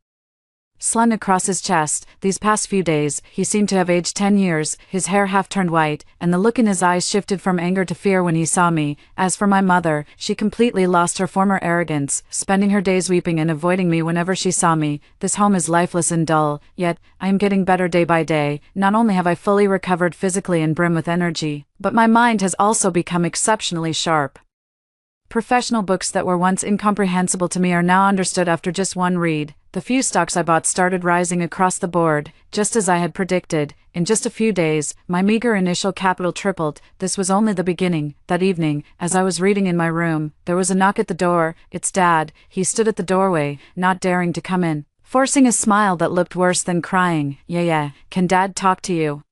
slung across his chest. These past few days, he seemed to have aged 10 years, his hair half turned white, and the look in his eyes shifted from anger to fear when he saw me. As for my mother, she completely lost her former arrogance, spending her days weeping and avoiding me whenever she saw me. This home is lifeless and dull, yet, I am getting better day by day. Not only have I fully recovered physically and brim with energy, but my mind has also become exceptionally sharp. Professional books that were once incomprehensible to me are now understood after just one read. The few stocks I bought started rising across the board, just as I had predicted. In just a few days, my meager initial capital tripled. This was only the beginning. That evening, as I was reading in my room, there was a knock at the door. It's Dad. He stood at the doorway, not daring to come in, forcing a smile that looked worse than crying. Yeah, can Dad talk to you?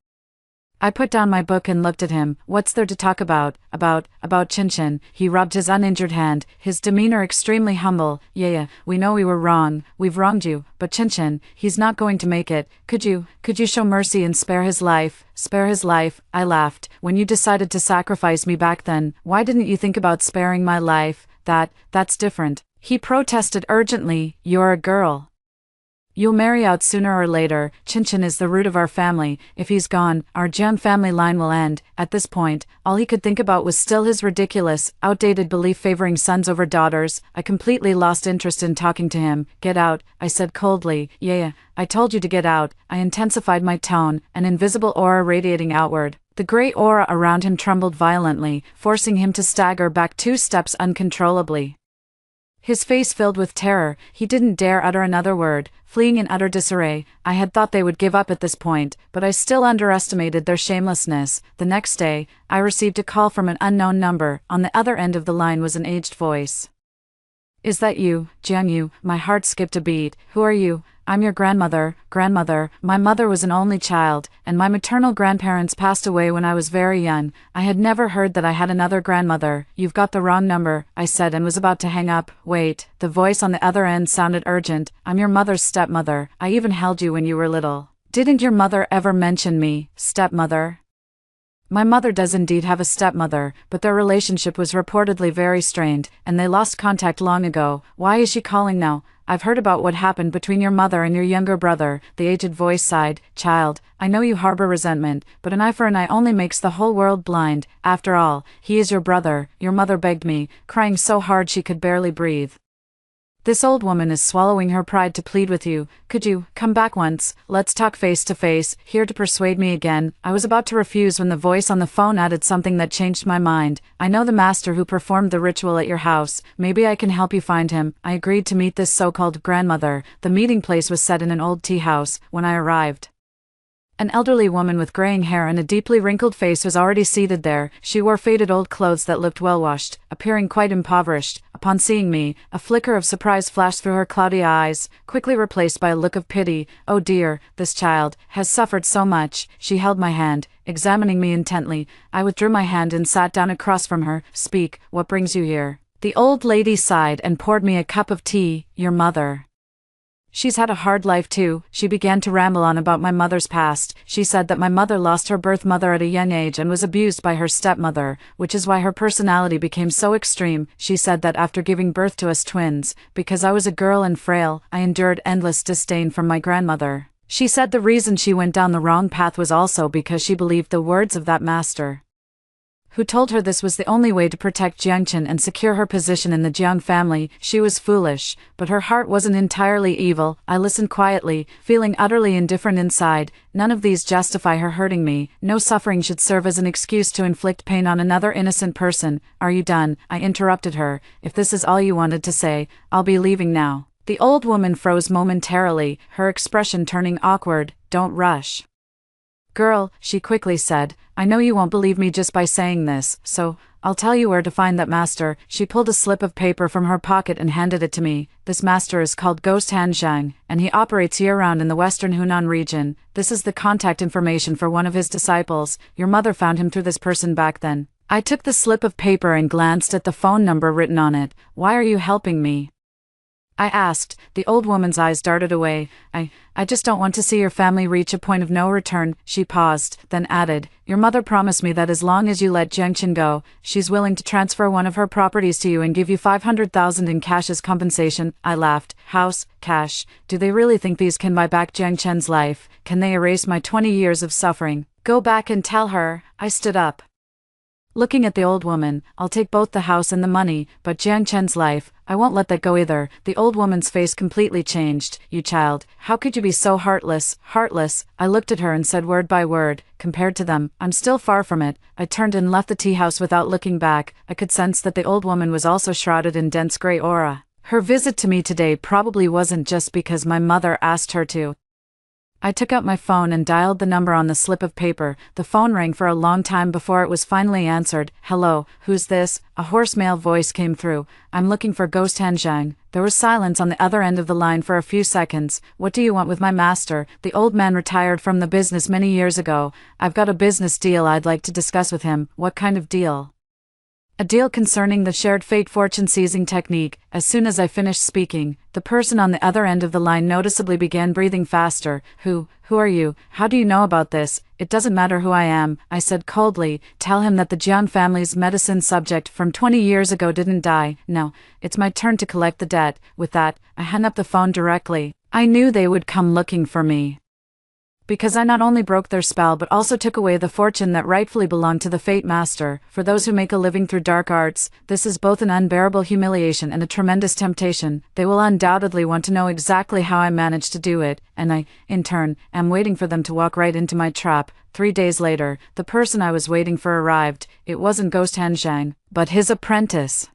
I put down my book and looked at him. What's there to talk about? About Chin. He rubbed his uninjured hand, his demeanor extremely humble. Yeah, we know we were wrong. We've wronged you, but Chin, he's not going to make it. Could you show mercy and spare his life? Spare his life? I laughed. When you decided to sacrifice me back then, why didn't you think about sparing my life? That's different. He protested urgently. You're a girl. You'll marry out sooner or later. Chin is the root of our family. If he's gone, our Jiang family line will end. At this point, all he could think about was still his ridiculous, outdated belief favoring sons over daughters. I completely lost interest in talking to him. Get out, I said coldly. Yeah, I told you to get out. I intensified my tone, an invisible aura radiating outward. The gray aura around him trembled violently, forcing him to stagger back 2 steps uncontrollably. His face filled with terror, he didn't dare utter another word, fleeing in utter disarray. I had thought they would give up at this point, but I still underestimated their shamelessness. The next day, I received a call from an unknown number. On the other end of the line was an aged voice. Is that you, Jiang Yu? My heart skipped a beat. Who are you? I'm your grandmother. Grandmother, my mother was an only child, and my maternal grandparents passed away when I was very young. I had never heard that I had another grandmother. You've got the wrong number, I said and was about to hang up. Wait, the voice on the other end sounded urgent. I'm your mother's stepmother. I even held you when you were little. Didn't your mother ever mention me, stepmother? My mother does indeed have a stepmother, but their relationship was reportedly very strained, and they lost contact long ago. Why is she calling now? I've heard about what happened between your mother and your younger brother. The aged voice sighed. Child, I know you harbor resentment, but an eye for an eye only makes the whole world blind. After all, he is your brother. Your mother begged me, crying so hard she could barely breathe. This old woman is swallowing her pride to plead with you. Could you come back once? Let's talk face to face. Here to persuade me again. I was about to refuse when the voice on the phone added something that changed my mind. I know the master who performed the ritual at your house. Maybe I can help you find him. I agreed to meet this so-called grandmother. The meeting place was set in an old tea house. When I arrived, an elderly woman with graying hair and a deeply wrinkled face was already seated there. She wore faded old clothes that looked well-washed, appearing quite impoverished. Upon seeing me, a flicker of surprise flashed through her cloudy eyes, quickly replaced by a look of pity. Oh dear, this child has suffered so much. She held my hand, examining me intently. I withdrew my hand and sat down across from her. Speak, what brings you here? The old lady sighed and poured me a cup of tea. Your mother. She's had a hard life too. She began to ramble on about my mother's past. She said that my mother lost her birth mother at a young age and was abused by her stepmother, which is why her personality became so extreme. She said that after giving birth to us twins, because I was a girl and frail, I endured endless disdain from my grandmother. She said the reason she went down the wrong path was also because she believed the words of that master, who told her this was the only way to protect Jiangchen and secure her position in the Jiang family. She was foolish, but her heart wasn't entirely evil. I listened quietly, feeling utterly indifferent inside. None of these justify her hurting me. No suffering should serve as an excuse to inflict pain on another innocent person. Are you done? I interrupted her. If this is all you wanted to say, I'll be leaving now. The old woman froze momentarily, her expression turning awkward. Don't rush. Girl, she quickly said, I know you won't believe me just by saying this, so I'll tell you where to find that master. She pulled a slip of paper from her pocket and handed it to me. This master is called Ghost Han Zhang, and he operates year-round in the western Hunan region. This is the contact information for one of his disciples. Your mother found him through this person back then. I took the slip of paper and glanced at the phone number written on it. Why are you helping me? I asked. The old woman's eyes darted away. I just don't want to see your family reach a point of no return. She paused, then added, your mother promised me that as long as you let Jiangchen go, she's willing to transfer one of her properties to you and give you 500,000 in cash as compensation. I laughed. House, cash. Do they really think these can buy back Jiangchen's life? Can they erase my 20 years of suffering? Go back and tell her. I stood up. Looking at the old woman, I'll take both the house and the money, but Jiang Chen's life, I won't let that go either. The old woman's face completely changed. You child, how could you be so heartless? Heartless? I looked at her and said word by word, compared to them, I'm still far from it. I turned and left the tea house without looking back. I could sense that the old woman was also shrouded in dense gray aura. Her visit to me today probably wasn't just because my mother asked her to. I took out my phone and dialed the number on the slip of paper. The phone rang for a long time before it was finally answered. Hello, who's this? A hoarse male voice came through. I'm looking for Ghost Han Zhang. There was silence on the other end of the line for a few seconds. What do you want with my master? The old man retired from the business many years ago. I've got a business deal I'd like to discuss with him. What kind of deal? A deal concerning the shared fate fortune seizing technique. As soon as I finished speaking, the person on the other end of the line noticeably began breathing faster. Who are you? How do you know about this? It doesn't matter who I am, I said coldly. Tell him that the Jiang family's medicine subject from 20 years ago didn't die. No, it's my turn to collect the debt. With that, I hung up the phone directly. I knew they would come looking for me, because I not only broke their spell but also took away the fortune that rightfully belonged to the Fate Master. For those who make a living through dark arts, this is both an unbearable humiliation and a tremendous temptation. They will undoubtedly want to know exactly how I managed to do it, and I, in turn, am waiting for them to walk right into my trap. 3 days later, the person I was waiting for arrived. It wasn't Ghost Han Zhang, but his apprentice.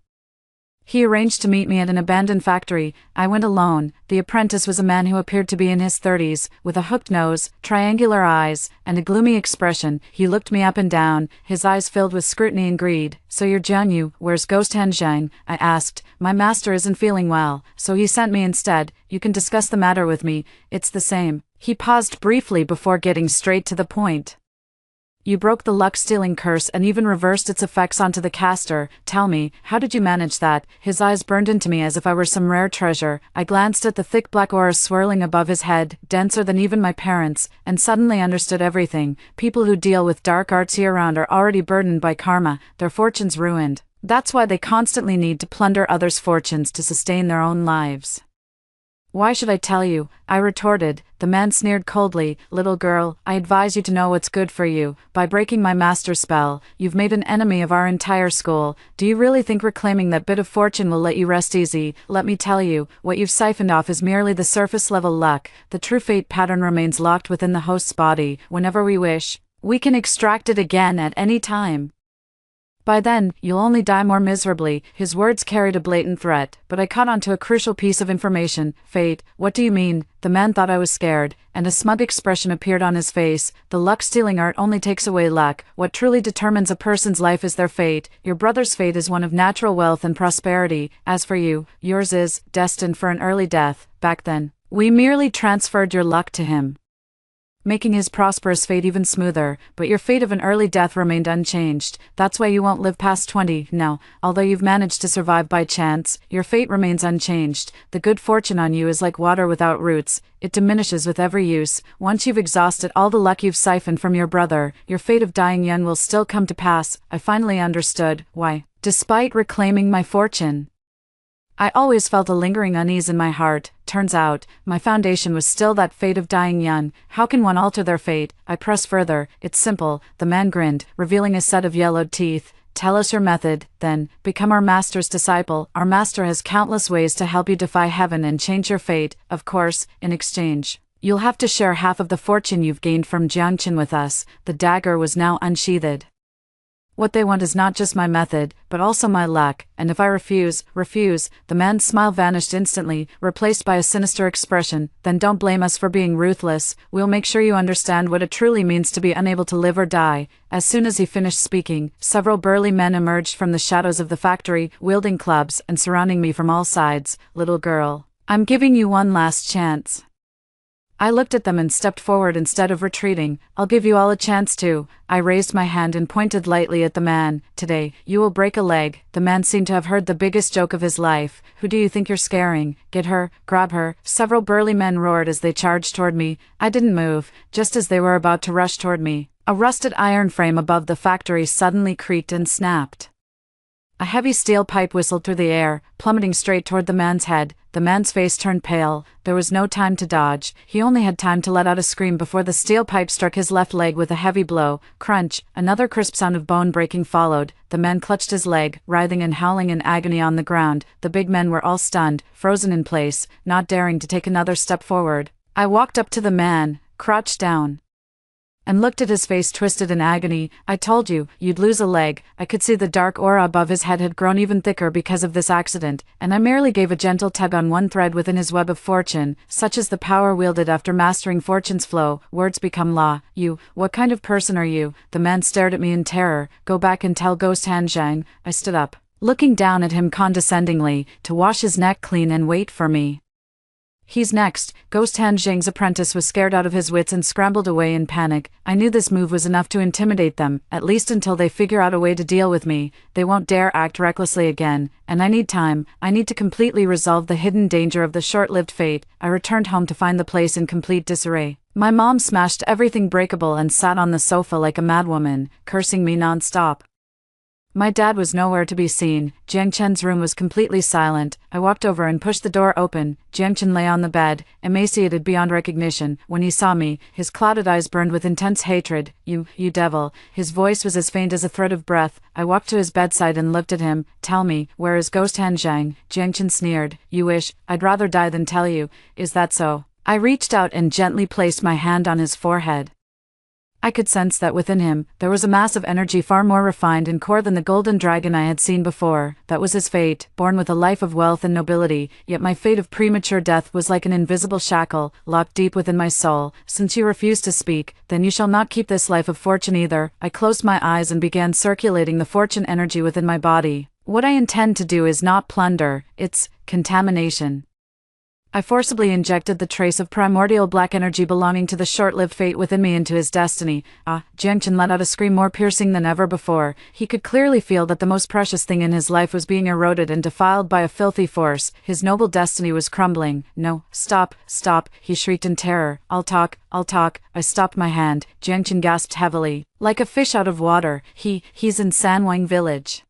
He arranged to meet me at an abandoned factory. I went alone. The apprentice was a man who appeared to be in his 30s, with a hooked nose, triangular eyes, and a gloomy expression. He looked me up and down, his eyes filled with scrutiny and greed. So you're Jiang Yu, where's Ghost Han Zhang? I asked. My master isn't feeling well, so he sent me instead. You can discuss the matter with me. It's the same. He paused briefly before getting straight to the point. You broke the luck-stealing curse and even reversed its effects onto the caster. Tell me, how did you manage that? His eyes burned into me as if I were some rare treasure. I glanced at the thick black aura swirling above his head, denser than even my parents', and suddenly understood everything. People who deal with dark arts year-round are already burdened by karma, their fortunes ruined. That's why they constantly need to plunder others' fortunes to sustain their own lives. Why should I tell you? I retorted. The man sneered coldly. Little girl, I advise you to know what's good for you. By breaking my master's spell, you've made an enemy of our entire school. Do you really think reclaiming that bit of fortune will let you rest easy? Let me tell you, what you've siphoned off is merely the surface-level luck. The true fate pattern remains locked within the host's body. Whenever we wish, we can extract it again at any time. By then, you'll only die more miserably. His words carried a blatant threat, but I caught on to a crucial piece of information. Fate, what do you mean? The man thought I was scared, and a smug expression appeared on his face. The luck-stealing art only takes away luck. What truly determines a person's life is their fate. Your brother's fate is one of natural wealth and prosperity. As for you, yours is destined for an early death. Back then, we merely transferred your luck to him, making his prosperous fate even smoother, but your fate of an early death remained unchanged. That's why you won't live past 20. Now, although you've managed to survive by chance, your fate remains unchanged. The good fortune on you is like water without roots. It diminishes with every use. Once you've exhausted all the luck you've siphoned from your brother, your fate of dying young will still come to pass. I finally understood why, despite reclaiming my fortune, I always felt a lingering unease in my heart. Turns out, my foundation was still that fate of dying young. How can one alter their fate? I pressed further. It's simple. The man grinned, revealing a set of yellowed teeth. Tell us your method, then. Become our master's disciple. Our master has countless ways to help you defy heaven and change your fate. Of course, in exchange, you'll have to share half of the fortune you've gained from Jiangchen with us. The dagger was now unsheathed. What they want is not just my method, but also my luck, and if I refuse, the man's smile vanished instantly, replaced by a sinister expression. Then don't blame us for being ruthless, we'll make sure you understand what it truly means to be unable to live or die. As soon as he finished speaking, several burly men emerged from the shadows of the factory, wielding clubs, and surrounding me from all sides. Little girl, I'm giving you one last chance. I looked at them and stepped forward instead of retreating. I'll give you all a chance to. I raised my hand and pointed lightly at the man. Today, you will break a leg. The man seemed to have heard the biggest joke of his life. Who do you think you're scaring? Get her, grab her. Several burly men roared as they charged toward me. I didn't move. Just as they were about to rush toward me, a rusted iron frame above the factory suddenly creaked and snapped. A heavy steel pipe whistled through the air, plummeting straight toward the man's head. The man's face turned pale. There was no time to dodge. He only had time to let out a scream before the steel pipe struck his left leg with a heavy blow. Crunch! Another crisp sound of bone breaking followed. The man clutched his leg, writhing and howling in agony on the ground. The big men were all stunned, frozen in place, not daring to take another step forward. I walked up to the man, crouched down, and looked at his face twisted in agony. I told you, you'd lose a leg. I could see the dark aura above his head had grown even thicker because of this accident, and I merely gave a gentle tug on one thread within his web of fortune. Such is the power wielded after mastering fortune's flow. Words become law. You, what kind of person are you? The man stared at me in terror. Go back and tell Ghost Han Zhang. I stood up, looking down at him condescendingly, to wash his neck clean and wait for me. He's next. Ghost Han Zhang's apprentice was scared out of his wits and scrambled away in panic. I knew this move was enough to intimidate them, at least until they figure out a way to deal with me. They won't dare act recklessly again, and I need time. I need to completely resolve the hidden danger of the short-lived fate. I returned home to find the place in complete disarray. My mom smashed everything breakable and sat on the sofa like a madwoman, cursing me non-stop. My dad was nowhere to be seen. Jiang Chen's room was completely silent. I walked over and pushed the door open. Jiang Chen lay on the bed, emaciated beyond recognition. When he saw me, his clouded eyes burned with intense hatred. You devil. His voice was as faint as a thread of breath. I walked to his bedside and looked at him. Tell me, where is Ghost Han Zhang? Jiang Chen sneered. You wish. I'd rather die than tell you. Is that so? I reached out and gently placed my hand on his forehead. I could sense that within him, there was a mass of energy far more refined and core than the golden dragon I had seen before. That was his fate, born with a life of wealth and nobility, yet my fate of premature death was like an invisible shackle, locked deep within my soul. Since you refuse to speak, then you shall not keep this life of fortune either. I closed my eyes and began circulating the fortune energy within my body. What I intend to do is not plunder, it's contamination. I forcibly injected the trace of primordial black energy belonging to the short-lived fate within me into his destiny. Jiang Chen let out a scream more piercing than ever before. He could clearly feel that the most precious thing in his life was being eroded and defiled by a filthy force. His noble destiny was crumbling. No, stop, he shrieked in terror. I'll talk. I stopped my hand. Jiang Chen gasped heavily. Like a fish out of water. He's in Sanwang village.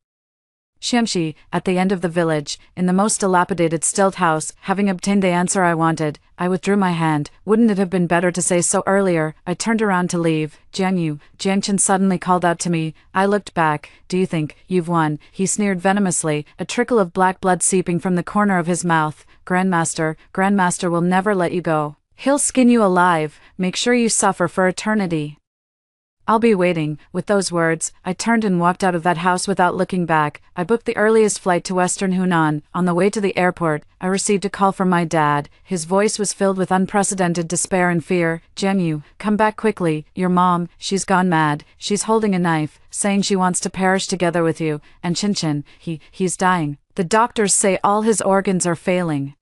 Shimshi, at the end of the village, in the most dilapidated stilt house. Having obtained the answer I wanted, I withdrew my hand. Wouldn't it have been better to say so earlier? I turned around to leave. Jiang Chen suddenly called out to me. I looked back. Do you think you've won? He sneered venomously, a trickle of black blood seeping from the corner of his mouth. Grandmaster will never let you go. He'll skin you alive. Make sure you suffer for eternity. I'll be waiting. With those words, I turned and walked out of that house without looking back. I booked the earliest flight to Western Hunan. On the way to the airport, I received a call from my dad. His voice was filled with unprecedented despair and fear. Jiang, come back quickly. Your mom, she's gone mad. She's holding a knife, saying she wants to perish together with you. And Chin, he's dying. The doctors say all his organs are failing.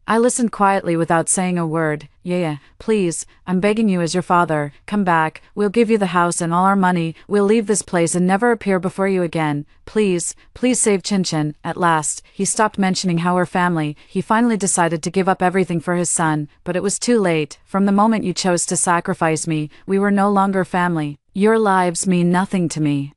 I listened quietly without saying a word. Yeah, please, I'm begging you as your father, come back. We'll give you the house and all our money. We'll leave this place and never appear before you again. Please save Chin. At last, he stopped mentioning how we're family. He finally decided to give up everything for his son, but it was too late. From the moment you chose to sacrifice me, we were no longer family. Your lives mean nothing to me.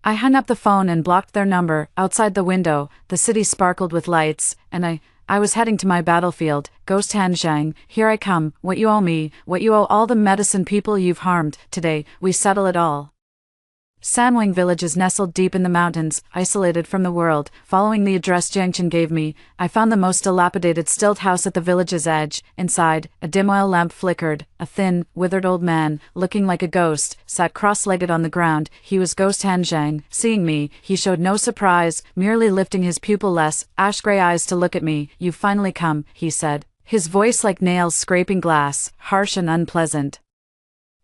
I hung up the phone and blocked their number. Outside the window, the city sparkled with lights, and I was heading to my battlefield. Ghost Han Zhang, here I come. What you owe me, what you owe all the medicine people you've harmed. Today, we settle it all. Sanwang village is nestled deep in the mountains, isolated from the world. Following the address Jiangchen gave me, I found the most dilapidated stilt house at the village's edge. Inside, a dim oil lamp flickered. A thin, withered old man, looking like a ghost, sat cross-legged on the ground. He was Ghost Han Zhang. Seeing me, he showed no surprise, merely lifting his pupil-less, ash-gray eyes to look at me. "You've finally come," he said, his voice like nails scraping glass, harsh and unpleasant.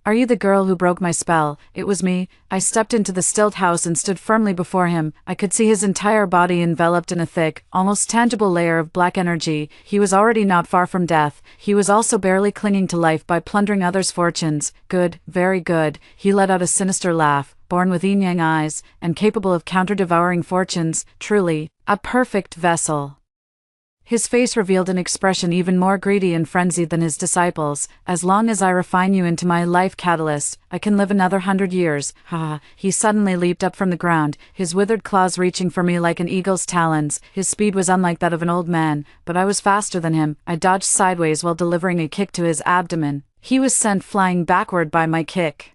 "Are you the girl who broke my spell?" It was me. I stepped into the stilt house and stood firmly before him. I could see his entire body enveloped in a thick, almost tangible layer of black energy. He was already not far from death. He was also barely clinging to life by plundering others' fortunes. Good, very good. He let out a sinister laugh, born with yin-yang eyes, and capable of counter-devouring fortunes. Truly, a perfect vessel. His face revealed an expression even more greedy and frenzied than his disciples. "As long as I refine you into my life catalyst, I can live another 100 years. Ha!" He suddenly leaped up from the ground, his withered claws reaching for me like an eagle's talons. His speed was unlike that of an old man, but I was faster than him. I dodged sideways while delivering a kick to his abdomen. He was sent flying backward by my kick.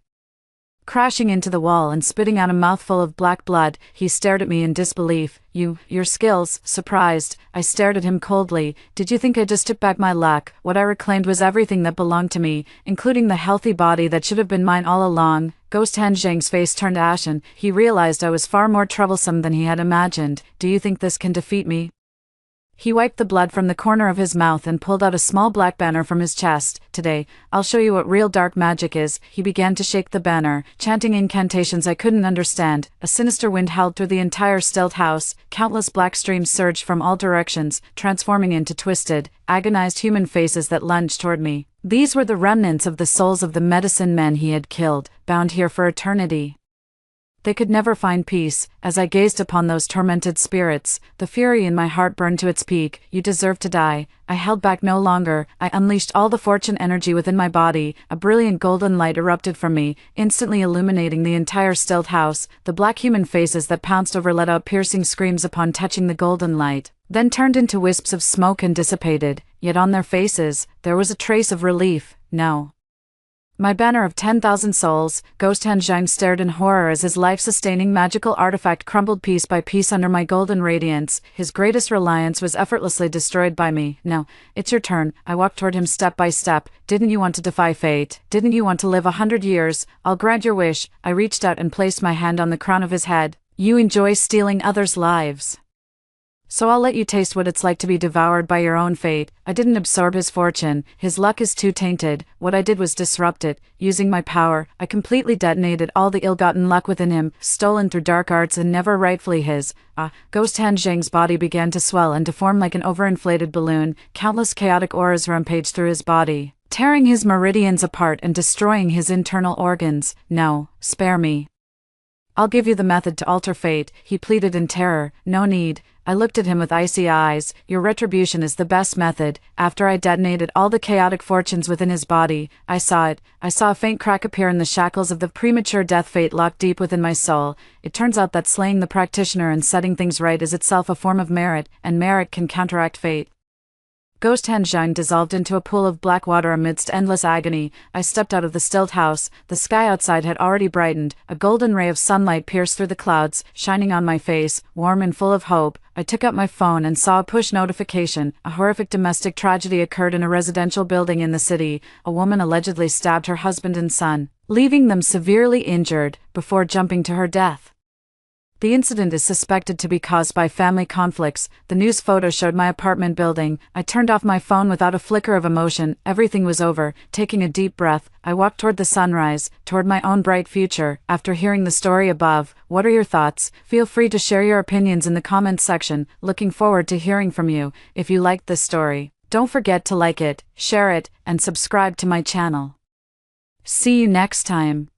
Crashing into the wall and spitting out a mouthful of black blood, he stared at me in disbelief. Your skills," surprised. I stared at him coldly. "Did you think I just took back my luck? What I reclaimed was everything that belonged to me, including the healthy body that should have been mine all along." Ghost Han Zhang's face turned ashen. He realized I was far more troublesome than he had imagined. "Do you think this can defeat me?" He wiped the blood from the corner of his mouth and pulled out a small black banner from his chest. "Today, I'll show you what real dark magic is." He began to shake the banner, chanting incantations I couldn't understand. A sinister wind howled through the entire stilt house. Countless black streams surged from all directions, transforming into twisted, agonized human faces that lunged toward me. These were the remnants of the souls of the medicine men he had killed, bound here for eternity. They could never find peace. As I gazed upon those tormented spirits, the fury in my heart burned to its peak. "You deserve to die." I held back no longer. I unleashed all the fortune energy within my body. A brilliant golden light erupted from me, instantly illuminating the entire stilt house. The black human faces that pounced over let out piercing screams upon touching the golden light, then turned into wisps of smoke and dissipated. Yet on their faces, there was a trace of relief. "No." My banner of 10,000 souls. Ghost Han Zhang stared in horror as his life-sustaining magical artifact crumbled piece by piece under my golden radiance. His greatest reliance was effortlessly destroyed by me. "Now, it's your turn." I walked toward him step by step. "Didn't you want to defy fate? Didn't you want to live 100 years? I'll grant your wish." I reached out and placed my hand on the crown of his head. "You enjoy stealing others' lives, so I'll let you taste what it's like to be devoured by your own fate." I didn't absorb his fortune. His luck is too tainted. What I did was disrupt it. Using my power, I completely detonated all the ill-gotten luck within him, stolen through dark arts and never rightfully his. Ghost Han Zhang's body began to swell and deform like an overinflated balloon. Countless chaotic auras rampaged through his body, tearing his meridians apart and destroying his internal organs. "No, spare me. I'll give you the method to alter fate," he pleaded in terror. "No need." I looked at him with icy eyes. "Your retribution is the best method." After I detonated all the chaotic fortunes within his body, I saw it. I saw a faint crack appear in the shackles of the premature death fate locked deep within my soul. It turns out that slaying the practitioner and setting things right is itself a form of merit, and merit can counteract fate. Ghost Han Zhang dissolved into a pool of black water amidst endless agony. I stepped out of the stilt house. The sky outside had already brightened. A golden ray of sunlight pierced through the clouds, shining on my face, warm and full of hope. I took out my phone and saw a push notification. A horrific domestic tragedy occurred in a residential building in the city. A woman allegedly stabbed her husband and son, leaving them severely injured, before jumping to her death. The incident is suspected to be caused by family conflicts. The news photo showed my apartment building. I turned off my phone without a flicker of emotion. Everything was over. Taking a deep breath, I walked toward the sunrise, toward my own bright future. After hearing the story above, what are your thoughts? Feel free to share your opinions in the comments section. Looking forward to hearing from you. If you liked this story, don't forget to like it, share it, and subscribe to my channel. See you next time.